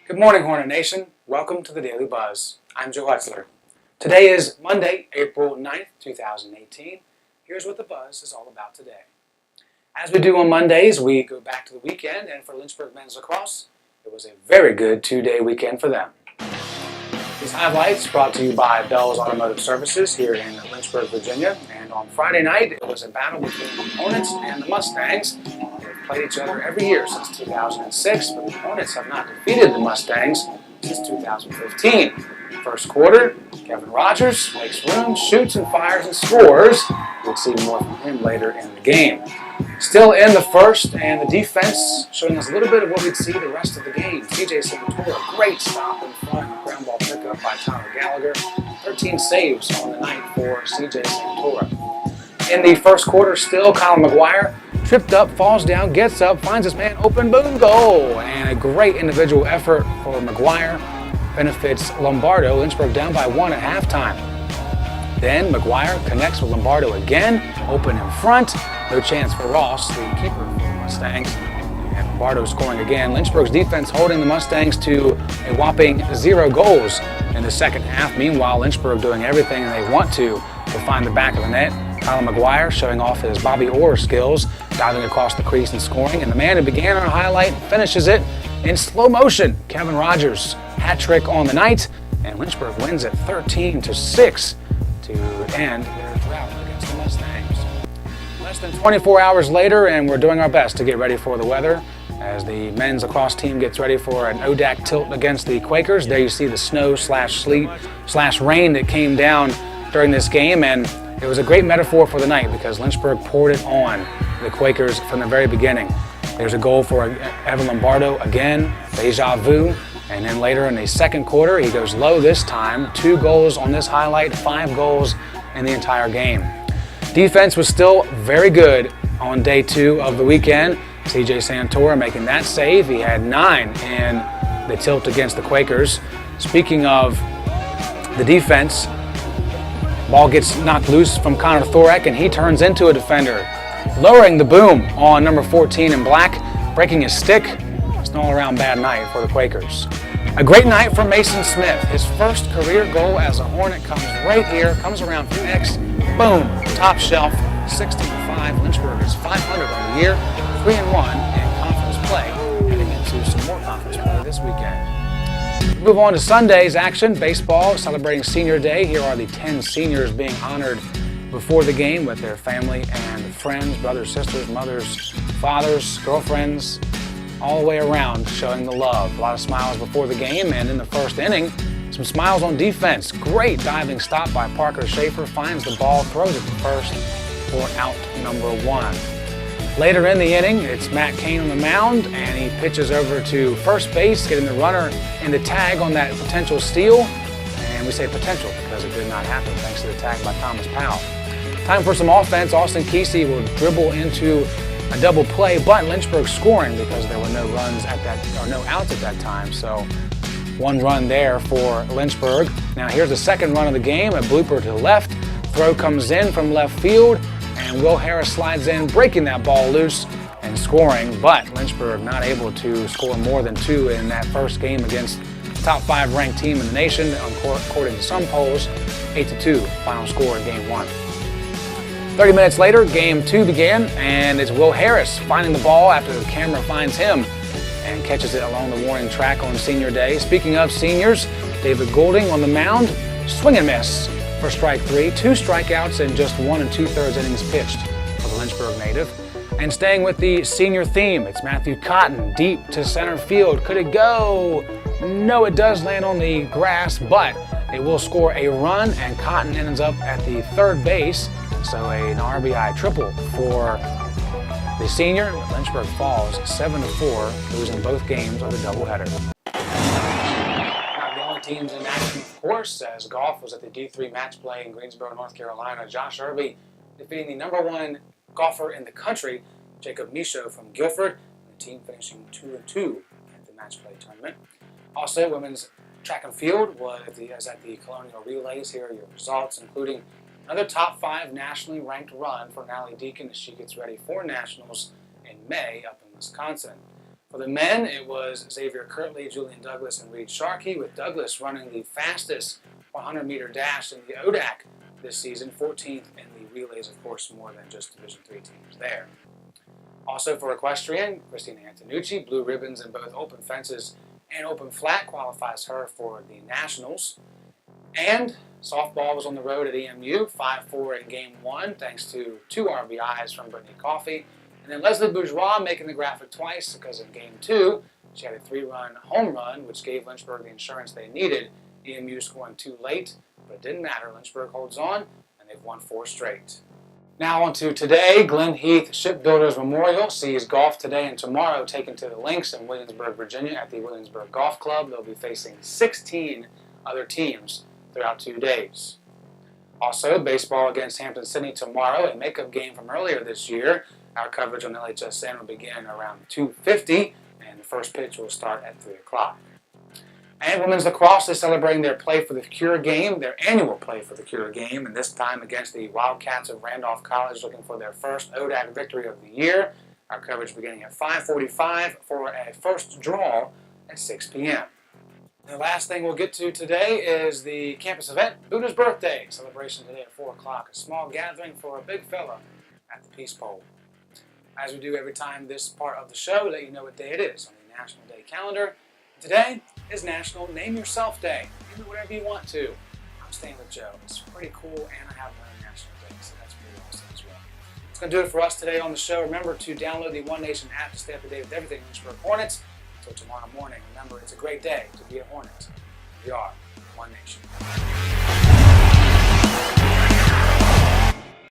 Good morning, Hornet Nation. Welcome to the Daily Buzz. I'm Joe Hutzler. Today is Monday, April 9th, 2018. Here's what the Buzz is all about today. As we do on Mondays, we go back to the weekend, and for Lynchburg men's lacrosse, it was a very good two-day weekend for them. These highlights brought to you by Bell's Automotive Services here in Lynchburg, Virginia. And on Friday night, it was a battle between the Hornets and the Mustangs. They've played each other every year since 2006, but the Hornets have not defeated the Mustangs since 2015. First quarter, Kevin Rogers makes room, shoots and fires and scores. We'll see more from him later in the game. Still in the first, and the defense showing us a little bit of what we'd see the rest of the game. CJ Santora, great stop in front, ground ball pickup by Tyler Gallagher. 13 saves on the night for CJ Santora. In the first quarter, still Kyle McGuire tripped up, falls down, gets up, finds his man open, boom, goal! And a great individual effort for McGuire benefits Lombardo. Lynchburg down by 1 at halftime. Then McGuire connects with Lombardo again, open in front. No chance for Ross, the keeper for the Mustangs. And Lombardo scoring again. Lynchburg's defense holding the Mustangs to a whopping 0 goals in the second half. Meanwhile, Lynchburg doing everything they want to find the back of the net. Kyle McGuire showing off his Bobby Orr skills, diving across the crease and scoring. And the man who began our highlight finishes it in slow motion. Kevin Rogers, hat trick on the night. And Lynchburg wins it 13-6 to end their drought against the Mustangs. Less than 24 hours later, and we're doing our best to get ready for the weather as the men's lacrosse team gets ready for an ODAC tilt against the Quakers. There you see the snow/sleet/rain that came down during this game, and it was a great metaphor for the night because Lynchburg poured it on the Quakers from the very beginning. There's a goal for Evan Lombardo again, deja vu. And then later in the second quarter, he goes low this time. 2 goals on this highlight, 5 goals in the entire game. Defense was still very good on day 2 of the weekend. CJ Santora making that save. He had 9 in the tilt against the Quakers. Speaking of the defense, ball gets knocked loose from Connor Thorek, and he turns into a defender, lowering the boom on number 14 in black, breaking his stick. It's an all-around bad night for the Quakers. A great night for Mason Smith. His first career goal as a Hornet comes right here, comes around from X, boom, top shelf, 16-5. Lynchburg is 500 on the year, 3-1 in conference play, heading into some more conference play this weekend. Move on to Sunday's action. Baseball celebrating Senior Day. Here are the 10 seniors being honored before the game with their family and friends, brothers, sisters, mothers, fathers, girlfriends, all the way around, showing the love. A lot of smiles before the game, and in the first inning, some smiles on defense. Great diving stop by Parker Schaefer, finds the ball, throws it to first for out number 1. Later in the inning, it's Matt Kane on the mound, and he pitches over to first base, getting the runner in the tag on that potential steal. And we say potential because it did not happen thanks to the tag by Thomas Powell. Time for some offense. Austin Kesey will dribble into a double play, but Lynchburg scoring because there were no outs at that time. So 1 run there for Lynchburg. Now here's the second run of the game, a blooper to the left. Throw comes in from left field, and Will Harris slides in, breaking that ball loose and scoring, but Lynchburg not able to score more than 2 in that first game against the top 5 ranked team in the nation, according to some polls. 8-2 final score in game 1. 30 minutes later, game 2 began, and it's Will Harris finding the ball after the camera finds him and catches it along the warning track on Senior Day. Speaking of seniors, David Goulding on the mound, swing and miss for strike 3. 2 strikeouts in just 1 2/3 innings pitched for the Lynchburg native. And staying with the senior theme, it's Matthew Cotton deep to center field. Could it go? No, it does land on the grass, but it will score a run, and Cotton ends up at the third base. So an RBI triple for the senior. Lynchburg falls 7-4, losing both games of the doubleheader. Not the only teams in action, of course, as golf was at the D3 match play in Greensboro, North Carolina. Josh Irby defeating the number 1 golfer in the country, Jacob Michaud from Guilford, the team finishing 2-2 at the match play tournament. Also, women's track and field was at the Colonial Relays. Here are your results, including another top 5 nationally ranked run for Natalie Deacon as she gets ready for nationals in May up in Wisconsin. For the men, it was Xavier Kirtley, Julian Douglas, and Reed Sharkey, with Douglas running the fastest 100-meter dash in the ODAC this season, 14th in the relays, of course, more than just Division III teams there. Also for equestrian, Christina Antonucci, blue ribbons in both open fences and open flat, qualifies her for the Nationals. And softball was on the road at EMU, 5-4 in Game 1, thanks to 2 RBIs from Brittany Coffey. And then Leslie Bourgeois making the graphic twice, because in Game 2, she had a 3-run home run, which gave Lynchburg the insurance they needed. EMU scoring too late, but it didn't matter. Lynchburg holds on, and they've won 4 straight. Now on to today. Glen Heath Shipbuilders Memorial sees golf today and tomorrow taken to the links in Williamsburg, Virginia at the Williamsburg Golf Club. They'll be facing 16 other teams throughout 2 days. Also, baseball against Hampton-Sydney tomorrow, a makeup game from earlier this year. Our coverage on LHSN will begin around 2:50, and the first pitch will start at 3 o'clock. And women's lacrosse is celebrating their Play for the Cure game, their annual Play for the Cure game, and this time against the Wildcats of Randolph College, looking for their first ODAC victory of the year. Our coverage beginning at 5:45 for a first draw at 6 p.m. The last thing we'll get to today is the campus event, Buddha's Birthday, celebration today at 4 o'clock, a small gathering for a big fella at the Peace Pole. As we do every time this part of the show, we let you know what day it is on the National Day calendar. Today is National Name Yourself Day. Name it whatever you want to. I'm staying with Joe. It's pretty cool, and I have my own National Day, so that's pretty awesome as well. That's going to do it for us today on the show. Remember to download the One Nation app to stay up to date with everything Lynchburg Hornets. Until tomorrow morning, remember, it's a great day to be a Hornet. We are One Nation.